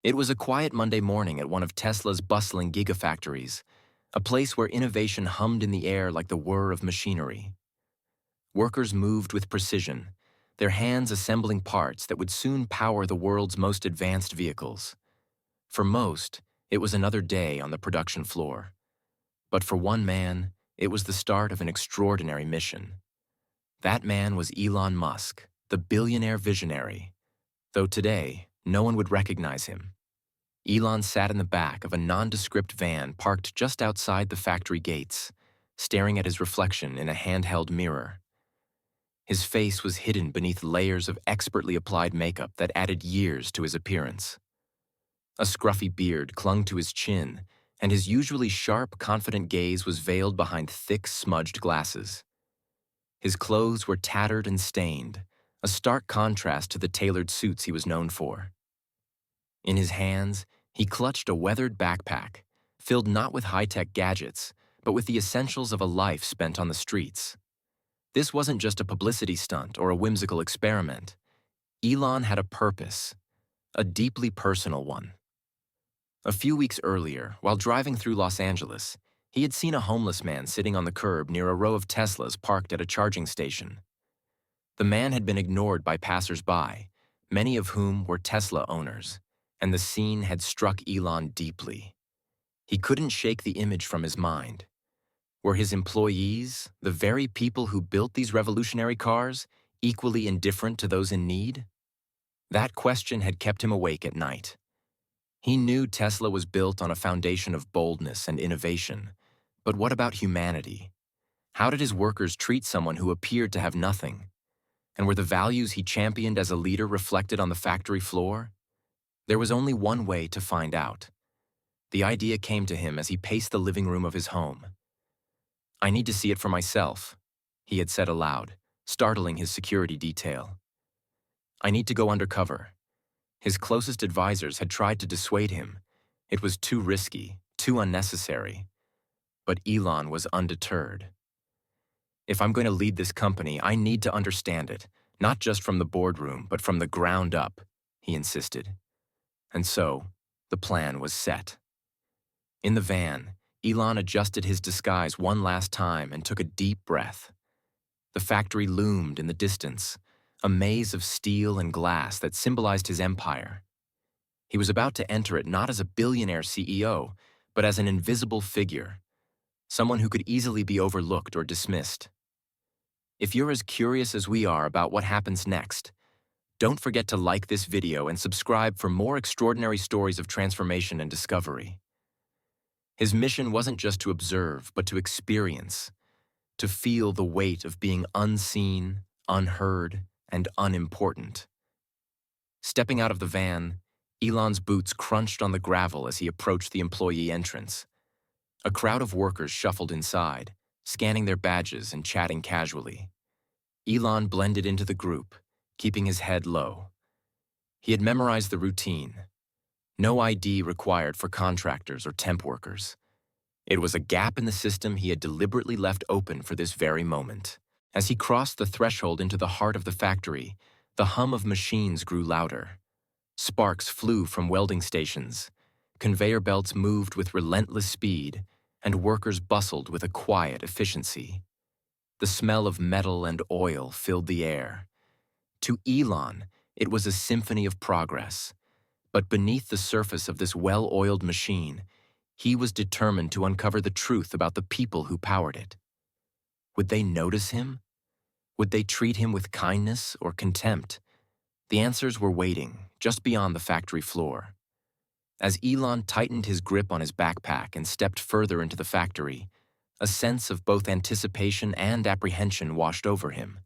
It was a quiet Monday morning at one of Tesla's bustling gigafactories, a place where innovation hummed in the air like the whir of machinery. Workers moved with precision, their hands assembling parts that would soon power the world's most advanced vehicles. For most, it was another day on the production floor. But for one man, it was the start of an extraordinary mission. That man was Elon Musk, the billionaire visionary. Though today, no one would recognize him. Elon sat in the back of a nondescript van parked just outside the factory gates, staring at his reflection in a handheld mirror. His face was hidden beneath layers of expertly applied makeup that added years to his appearance. A scruffy beard clung to his chin, and his usually sharp, confident gaze was veiled behind thick, smudged glasses. His clothes were tattered and stained, a stark contrast to the tailored suits he was known for. In his hands, he clutched a weathered backpack, filled not with high-tech gadgets, but with the essentials of a life spent on the streets. This wasn't just a publicity stunt or a whimsical experiment. Elon had a purpose, a deeply personal one. A few weeks earlier, while driving through Los Angeles, he had seen a homeless man sitting on the curb near a row of Teslas parked at a charging station. The man had been ignored by passers-by, many of whom were Tesla owners, and the scene had struck Elon deeply. He couldn't shake the image from his mind. Were his employees, the very people who built these revolutionary cars, equally indifferent to those in need? That question had kept him awake at night. He knew Tesla was built on a foundation of boldness and innovation, but what about humanity? How did his workers treat someone who appeared to have nothing? And were the values he championed as a leader reflected on the factory floor? There was only one way to find out. The idea came to him as he paced the living room of his home. "I need to see it for myself," he had said aloud, startling his security detail. "I need to go undercover." His closest advisors had tried to dissuade him. It was too risky, too unnecessary. But Elon was undeterred. "If I'm going to lead this company, I need to understand it, not just from the boardroom, but from the ground up," he insisted. And so, the plan was set. In the van, Elon adjusted his disguise one last time and took a deep breath. The factory loomed in the distance, a maze of steel and glass that symbolized his empire. He was about to enter it not as a billionaire CEO, but as an invisible figure, someone who could easily be overlooked or dismissed. If you're as curious as we are about what happens next, don't forget to like this video and subscribe for more extraordinary stories of transformation and discovery. His mission wasn't just to observe, but to experience, to feel the weight of being unseen, unheard, and unimportant. Stepping out of the van, Elon's boots crunched on the gravel as he approached the employee entrance. A crowd of workers shuffled inside, scanning their badges and chatting casually. Elon blended into the group, keeping his head low. He had memorized the routine. No ID required for contractors or temp workers. It was a gap in the system he had deliberately left open for this very moment. As he crossed the threshold into the heart of the factory, the hum of machines grew louder. Sparks flew from welding stations. Conveyor belts moved with relentless speed, and workers bustled with a quiet efficiency. The smell of metal and oil filled the air. To Elon, it was a symphony of progress. But beneath the surface of this well-oiled machine, he was determined to uncover the truth about the people who powered it. Would they notice him? Would they treat him with kindness or contempt? The answers were waiting, just beyond the factory floor. As Elon tightened his grip on his backpack and stepped further into the factory, a sense of both anticipation and apprehension washed over him.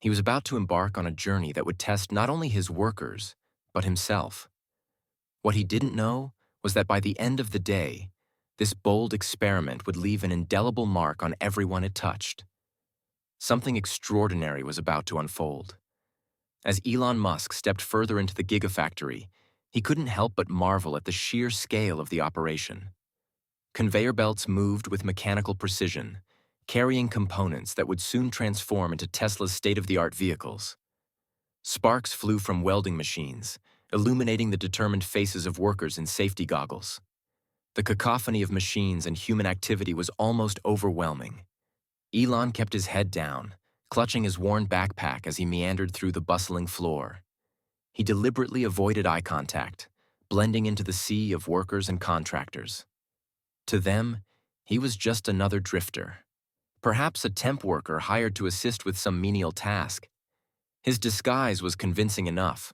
He was about to embark on a journey that would test not only his workers, but himself. What he didn't know was that by the end of the day, this bold experiment would leave an indelible mark on everyone it touched. Something extraordinary was about to unfold. As Elon Musk stepped further into the Gigafactory, he couldn't help but marvel at the sheer scale of the operation. Conveyor belts moved with mechanical precision, carrying components that would soon transform into Tesla's state-of-the-art vehicles. Sparks flew from welding machines, illuminating the determined faces of workers in safety goggles. The cacophony of machines and human activity was almost overwhelming. Elon kept his head down, clutching his worn backpack as he meandered through the bustling floor. He deliberately avoided eye contact, blending into the sea of workers and contractors. To them, he was just another drifter, perhaps a temp worker hired to assist with some menial task. His disguise was convincing enough,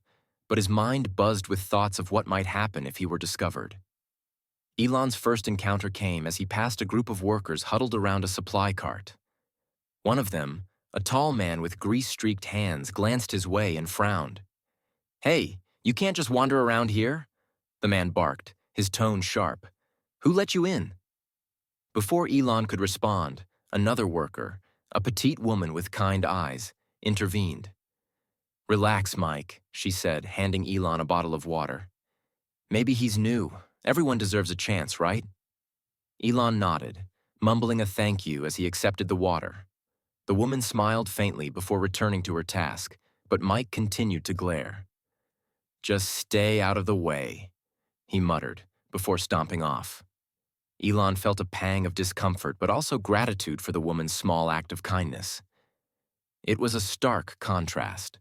but his mind buzzed with thoughts of what might happen if he were discovered. Elon's first encounter came as he passed a group of workers huddled around a supply cart. One of them, a tall man with grease-streaked hands, glanced his way and frowned. "Hey, you can't just wander around here," the man barked, his tone sharp. "Who let you in?" Before Elon could respond, another worker, a petite woman with kind eyes, intervened. "Relax, Mike," she said, handing Elon a bottle of water. "Maybe he's new. Everyone deserves a chance, right?" Elon nodded, mumbling a thank you as he accepted the water. The woman smiled faintly before returning to her task, but Mike continued to glare. "Just stay out of the way," he muttered, before stomping off. Elon felt a pang of discomfort but also gratitude for the woman's small act of kindness. It was a stark contrast.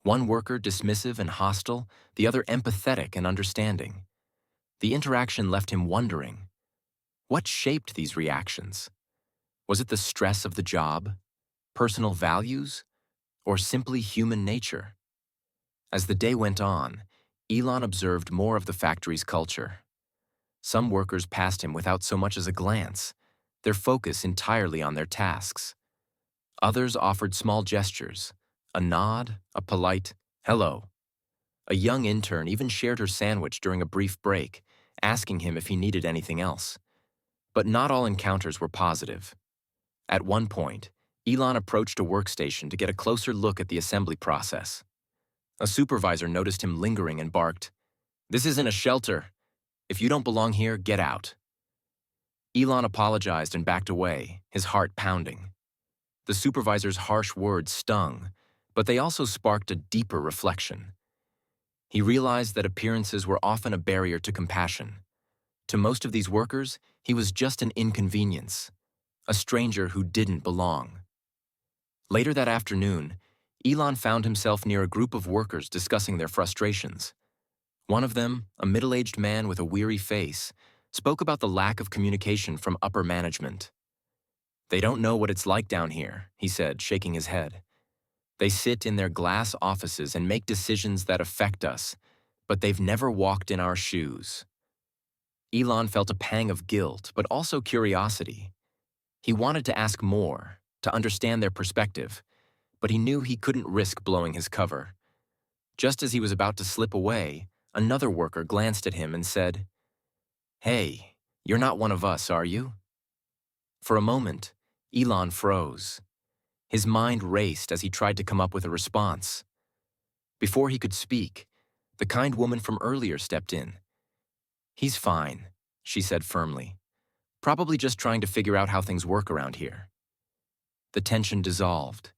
One worker dismissive and hostile, the other empathetic and understanding. The interaction left him wondering, what shaped these reactions? Was it the stress of the job, personal values, or simply human nature? As the day went on, Elon observed more of the factory's culture. Some workers passed him without so much as a glance, their focus entirely on their tasks. Others offered small gestures, a nod, a polite hello. A young intern even shared her sandwich during a brief break, asking him if he needed anything else. But not all encounters were positive. At one point, Elon approached a workstation to get a closer look at the assembly process. A supervisor noticed him lingering and barked, "This isn't a shelter. If you don't belong here, get out." Elon apologized and backed away, his heart pounding. The supervisor's harsh words stung, but they also sparked a deeper reflection. He realized that appearances were often a barrier to compassion. To most of these workers, he was just an inconvenience, a stranger who didn't belong. Later that afternoon, Elon found himself near a group of workers discussing their frustrations. One of them, a middle-aged man with a weary face, spoke about the lack of communication from upper management. "They don't know what it's like down here," he said, shaking his head. "They sit in their glass offices and make decisions that affect us, but they've never walked in our shoes." Elon felt a pang of guilt, but also curiosity. He wanted to ask more, to understand their perspective, but he knew he couldn't risk blowing his cover. Just as he was about to slip away, another worker glanced at him and said, "Hey, you're not one of us, are you?" For a moment, Elon froze. His mind raced as he tried to come up with a response. Before he could speak, the kind woman from earlier stepped in. "He's fine," she said firmly. "Probably just trying to figure out how things work around here." The tension dissolved,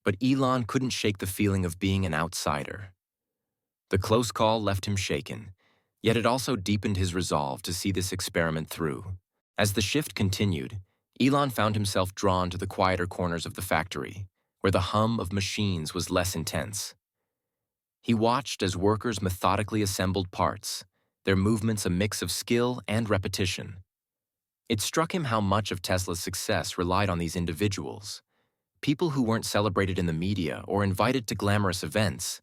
but Elon couldn't shake the feeling of being an outsider. The close call left him shaken, yet it also deepened his resolve to see this experiment through. As the shift continued, Elon found himself drawn to the quieter corners of the factory, where the hum of machines was less intense. He watched as workers methodically assembled parts, their movements a mix of skill and repetition. It struck him how much of Tesla's success relied on these individuals, people who weren't celebrated in the media or invited to glamorous events,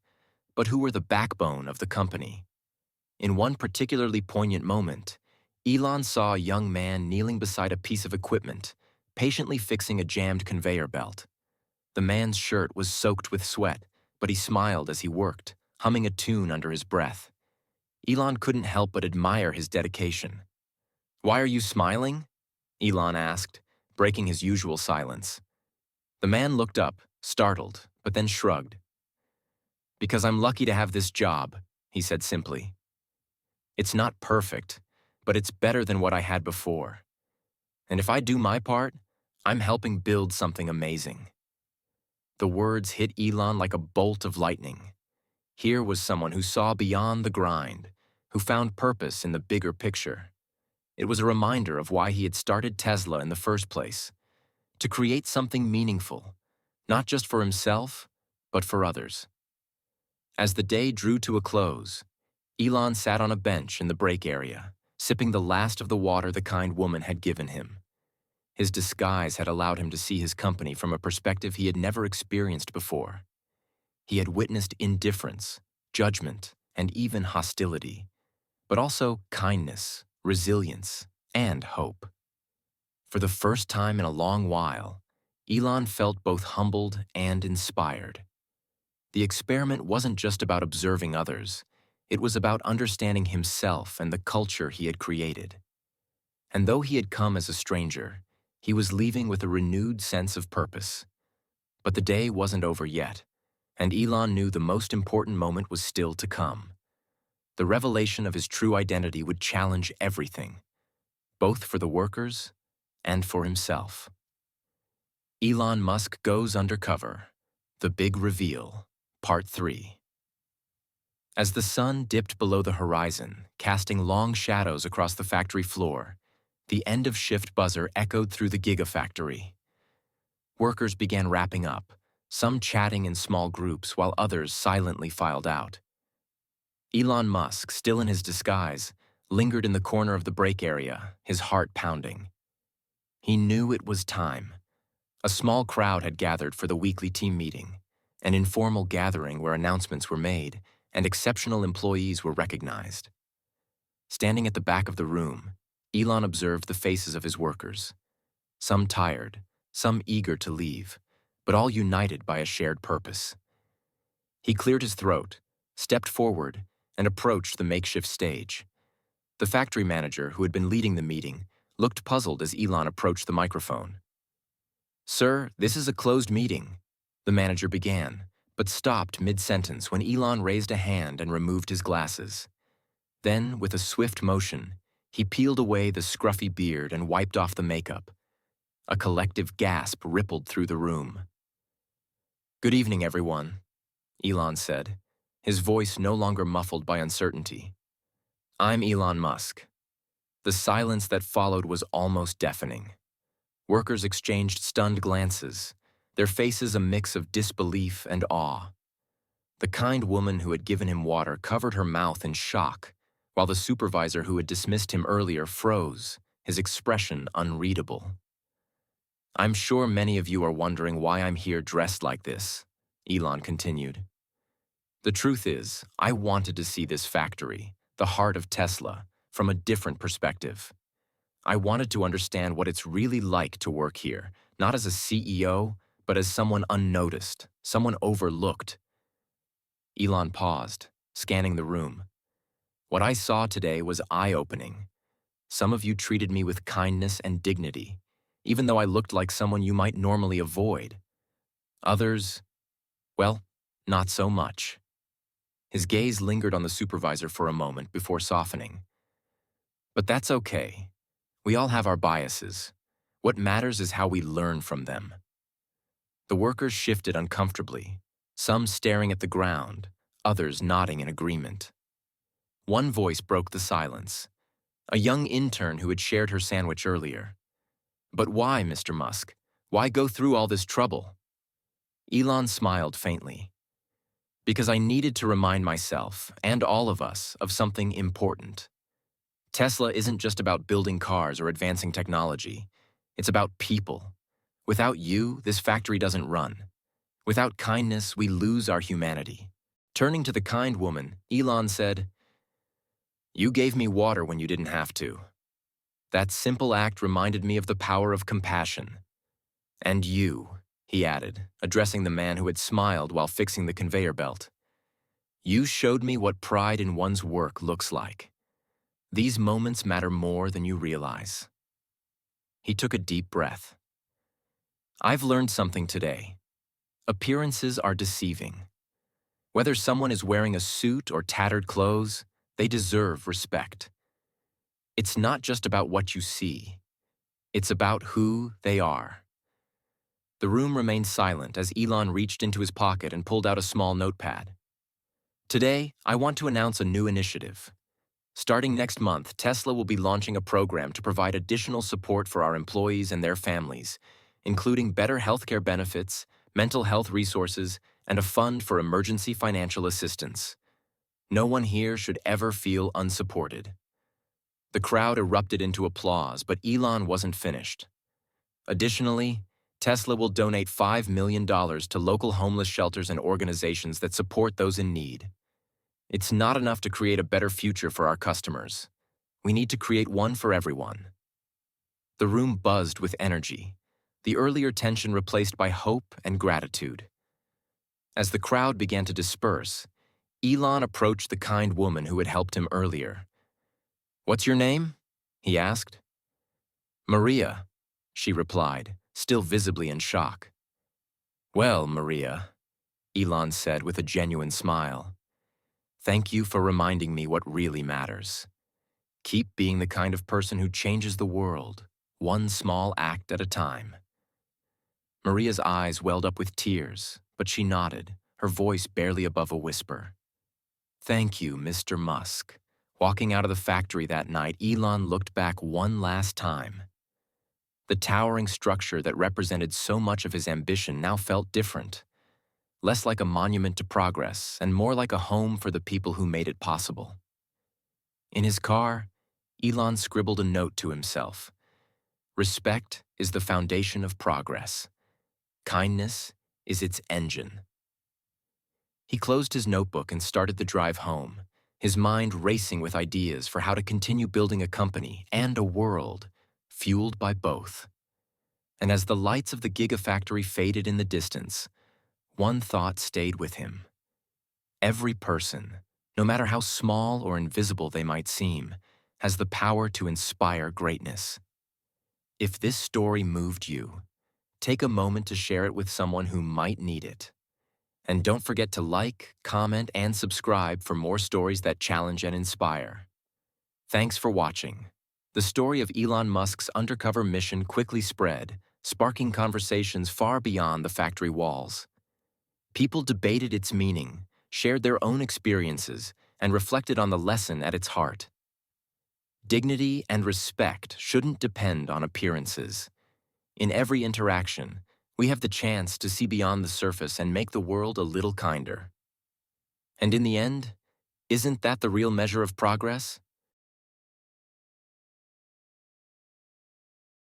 but who were the backbone of the company. In one particularly poignant moment, Elon saw a young man kneeling beside a piece of equipment, patiently fixing a jammed conveyor belt. The man's shirt was soaked with sweat, but he smiled as he worked, humming a tune under his breath. Elon couldn't help but admire his dedication. "Why are you smiling?" Elon asked, breaking his usual silence. The man looked up, startled, but then shrugged. "Because I'm lucky to have this job," he said simply. "It's not perfect, but it's better than what I had before. And if I do my part, I'm helping build something amazing." The words hit Elon like a bolt of lightning. Here was someone who saw beyond the grind, who found purpose in the bigger picture. It was a reminder of why he had started Tesla in the first place, to create something meaningful, not just for himself, but for others. As the day drew to a close, Elon sat on a bench in the break area, sipping the last of the water the kind woman had given him. His disguise had allowed him to see his company from a perspective he had never experienced before. He had witnessed indifference, judgment, and even hostility, but also kindness, resilience, and hope. For the first time in a long while, Elon felt both humbled and inspired. The experiment wasn't just about observing others, it was about understanding himself and the culture he had created. And though he had come as a stranger, he was leaving with a renewed sense of purpose. But the day wasn't over yet, and Elon knew the most important moment was still to come. The revelation of his true identity would challenge everything, both for the workers and for himself. Elon Musk Goes Undercover, The Big Reveal, Part 3. As the sun dipped below the horizon, casting long shadows across the factory floor, the end-of-shift buzzer echoed through the Gigafactory. Workers began wrapping up, some chatting in small groups while others silently filed out. Elon Musk, still in his disguise, lingered in the corner of the break area, his heart pounding. He knew it was time. A small crowd had gathered for the weekly team meeting, an informal gathering where announcements were made and exceptional employees were recognized. Standing at the back of the room, Elon observed the faces of his workers, some tired, some eager to leave, but all united by a shared purpose. He cleared his throat, stepped forward, and approached the makeshift stage. The factory manager, who had been leading the meeting, looked puzzled as Elon approached the microphone. "Sir, this is a closed meeting," the manager began, but stopped mid-sentence when Elon raised a hand and removed his glasses. Then, with a swift motion, he peeled away the scruffy beard and wiped off the makeup. A collective gasp rippled through the room. "Good evening, everyone," Elon said, his voice no longer muffled by uncertainty. "I'm Elon Musk." The silence that followed was almost deafening. Workers exchanged stunned glances, their faces a mix of disbelief and awe. The kind woman who had given him water covered her mouth in shock, while the supervisor who had dismissed him earlier froze, his expression unreadable. "I'm sure many of you are wondering why I'm here dressed like this," Elon continued. "The truth is, I wanted to see this factory, the heart of Tesla, from a different perspective. I wanted to understand what it's really like to work here, not as a CEO, but as someone unnoticed, someone overlooked." Elon paused, scanning the room. "What I saw today was eye-opening. Some of you treated me with kindness and dignity, even though I looked like someone you might normally avoid. Others, well, not so much." His gaze lingered on the supervisor for a moment before softening. "But that's okay. We all have our biases. What matters is how we learn from them." The workers shifted uncomfortably, some staring at the ground, others nodding in agreement. One voice broke the silence, a young intern who had shared her sandwich earlier. "But why, Mr. Musk? Why go through all this trouble?" Elon smiled faintly. "Because I needed to remind myself, and all of us, of something important. Tesla isn't just about building cars or advancing technology. It's about people. Without you, this factory doesn't run. Without kindness, we lose our humanity." Turning to the kind woman, Elon said, "You gave me water when you didn't have to. That simple act reminded me of the power of compassion. And you," he added, addressing the man who had smiled while fixing the conveyor belt. "You showed me what pride in one's work looks like. These moments matter more than you realize." He took a deep breath. "I've learned something today. Appearances are deceiving. Whether someone is wearing a suit or tattered clothes, they deserve respect. It's not just about what you see. It's about who they are." The room remained silent as Elon reached into his pocket and pulled out a small notepad. Today, I want to announce a new initiative. Starting next month, Tesla will be launching a program to provide additional support for our employees and their families, including better healthcare benefits, mental health resources, and a fund for emergency financial assistance. No one here should ever feel unsupported. The crowd erupted into applause, but Elon wasn't finished. Additionally, Tesla will donate $5 million to local homeless shelters and organizations that support those in need. It's not enough to create a better future for our customers. We need to create one for everyone. The room buzzed with energy, the earlier tension replaced by hope and gratitude. As the crowd began to disperse, Elon approached the kind woman who had helped him earlier. "What's your name?" he asked. "Maria," she replied, still visibly in shock. "Well, Maria," Elon said with a genuine smile, "thank you for reminding me what really matters. Keep being the kind of person who changes the world, one small act at a time." Maria's eyes welled up with tears, but she nodded, her voice barely above a whisper. "Thank you, Mr. Musk." Walking out of the factory that night, Elon looked back one last time. The towering structure that represented so much of his ambition now felt different, less like a monument to progress and more like a home for the people who made it possible. In his car, Elon scribbled a note to himself. "Respect is the foundation of progress. Kindness is its engine." He closed his notebook and started the drive home, his mind racing with ideas for how to continue building a company and a world fueled by both. And as the lights of the Gigafactory faded in the distance, one thought stayed with him. Every person, no matter how small or invisible they might seem, has the power to inspire greatness. If this story moved you, take a moment to share it with someone who might need it. And don't forget to like, comment, and subscribe for more stories that challenge and inspire. Thanks for watching. The story of Elon Musk's undercover mission quickly spread, sparking conversations far beyond the factory walls. People debated its meaning, shared their own experiences, and reflected on the lesson at its heart. Dignity and respect shouldn't depend on appearances. In every interaction, we have the chance to see beyond the surface and make the world a little kinder. And in the end, isn't that the real measure of progress?